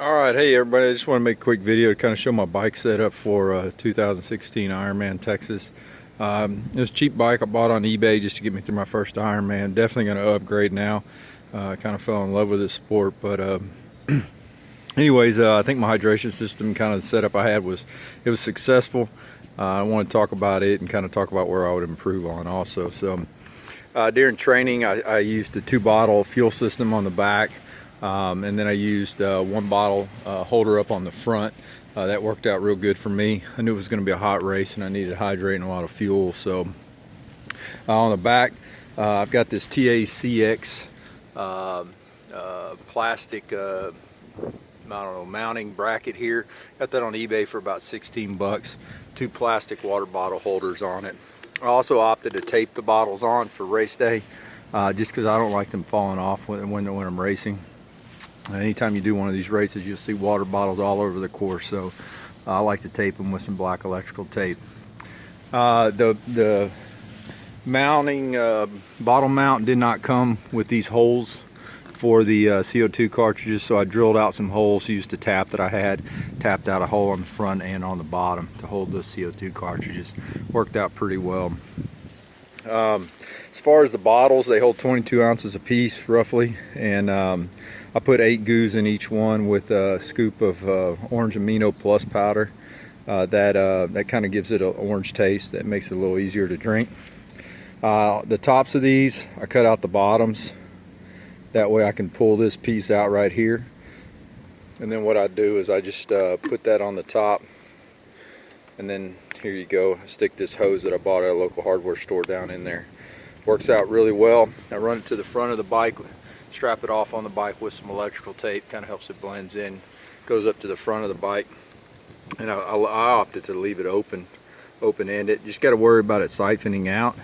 All right, hey everybody, I just want to make a quick video to kind of show my bike setup for 2016 Ironman Texas. It was a cheap bike I bought on eBay just to get me through my first Ironman. Definitely going to upgrade now. I kind of fell in love with this sport, but anyways, I think my hydration system, kind of the setup I had, was successful. I want to talk about it and kind of talk about where I would improve on also. So during training, I used a 2-bottle fuel system on the back. And then I used 1-bottle holder up on the front. That worked out real good for me. I knew it was going to be a hot race and I needed hydrate and a lot of fuel. So on the back, I've got this TACX plastic I don't know, mounting bracket here. Got that on eBay for about 16 bucks. 2 plastic water bottle holders on it. I also opted to tape the bottles on for race day, just because I don't like them falling off when I'm racing. Anytime you do one of these races, you'll see water bottles all over the course, so I like to tape them with some black electrical tape. The mounting bottle mount did not come with these holes for the CO2 cartridges, so I drilled out some holes, used a tap that I had, tapped out a hole on the front and on the bottom to hold the CO2 cartridges. Worked out pretty well. As far as the bottles, they hold 22 ounces a piece roughly, and I put 8 goos in each one with a scoop of orange amino plus powder. That kind of gives it an orange taste that makes it a little easier to drink. The tops of these, I cut out the bottoms. That way I can pull this piece out right here. And then what I do is I just put that on the top. And then here you go, stick this hose that I bought at a local hardware store down in there. Works out really well. I run it to the front of the bike, strap it off on the bike with some electrical tape, kind of helps it blends in. Goes up to the front of the bike, and I opted to leave it open-ended. Just got to worry about it siphoning out.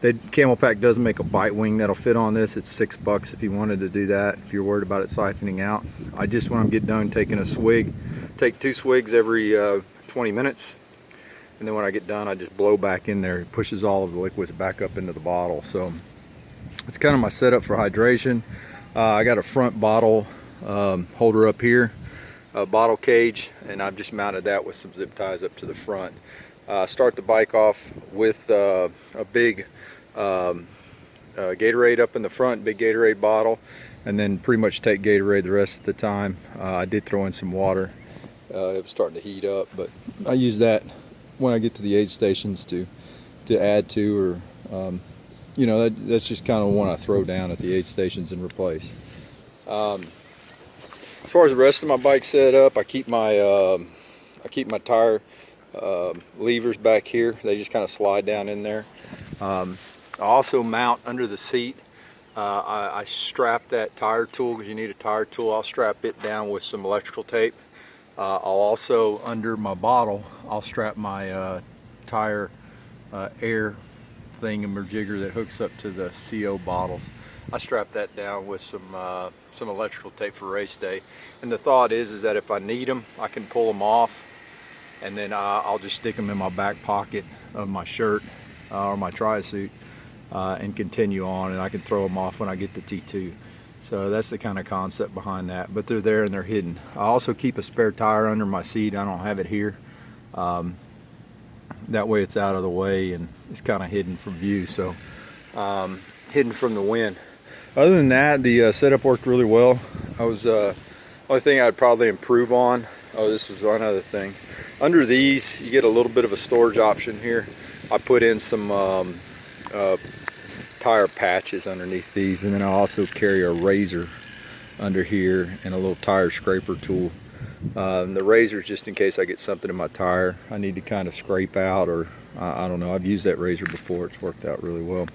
The CamelPak does make a bite wing that'll fit on this. It's $6 if you wanted to do that, if you're worried about it siphoning out. I just, when I'm getting done taking a swig, take 2 swigs every 20 minutes. And then when I get done, I just blow back in there. It pushes all of the liquids back up into the bottle. So it's kind of my setup for hydration. I got a front bottle holder up here, a bottle cage, and I've just mounted that with some zip ties up to the front. Start the bike off with a big Gatorade up in the front, big Gatorade bottle, and then pretty much take Gatorade the rest of the time. I did throw in some water. It was starting to heat up, but I use that when I get to the aid stations to add to, or you know, that's just kind of one I throw down at the aid stations and replace. As far as the rest of my bike set up, I keep my tire levers back here. They just kind of slide down in there. I also mount under the seat. I strap that tire tool, because you need a tire tool. I'll strap it down with some electrical tape. I'll also, under my bottle, I'll strap my tire air thingamajigger that hooks up to the CO bottles. I strap that down with some electrical tape for race day. And the thought is that if I need them, I can pull them off, and then I'll just stick them in my back pocket of my shirt or my tri-suit and continue on, and I can throw them off when I get to T2. So that's the kind of concept behind that, but they're there and they're hidden. I also keep a spare tire under my seat. I don't have it here. That way it's out of the way and it's kind of hidden from view, so hidden from the wind. Other than that, the setup worked really well. Only thing I'd probably improve on, this was one other thing. Under these, you get a little bit of a storage option here. I put in some tire patches underneath these, and then I also carry a razor under here and a little tire scraper tool. The razor is just in case I get something in my tire I need to kind of scrape out, or I don't know. I've used that razor before. It's worked out really well.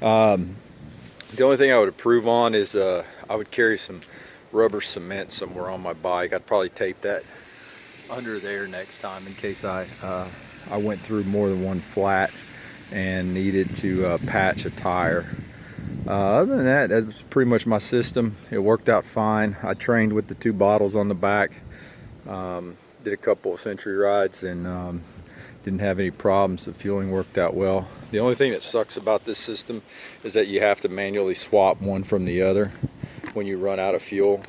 The only thing I would improve on is I would carry some rubber cement somewhere on my bike. I'd probably tape that under there next time in case I went through more than one flat and needed to patch a tire. Other than that, that's pretty much my system. It worked out fine. I trained with the 2 bottles on the back. Did a couple of century rides and didn't have any problems. The fueling worked out well. The only thing that sucks about this system is that you have to manually swap one from the other when you run out of fuel.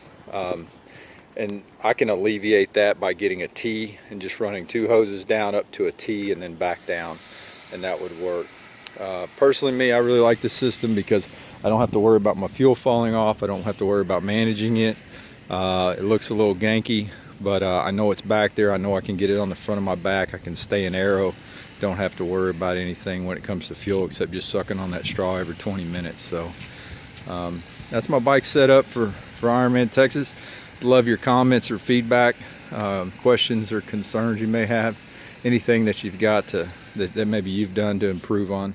And I can alleviate that by getting a T and just running 2 hoses down up to a T and then back down, and that would work. Personally, me, I really like this system because I don't have to worry about my fuel falling off. I don't have to worry about managing it. It looks a little ganky, but I know it's back there. I know I can get it on the front of my back. I can stay in aero. Don't have to worry about anything when it comes to fuel except just sucking on that straw every 20 minutes. So that's my bike setup for Ironman Texas. Love your comments or feedback, questions or concerns you may have, anything that you've got that maybe you've done to improve on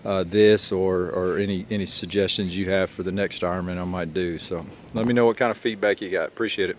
this, or any suggestions you have for the next Ironman I might do. So let me know what kind of feedback you got. Appreciate it.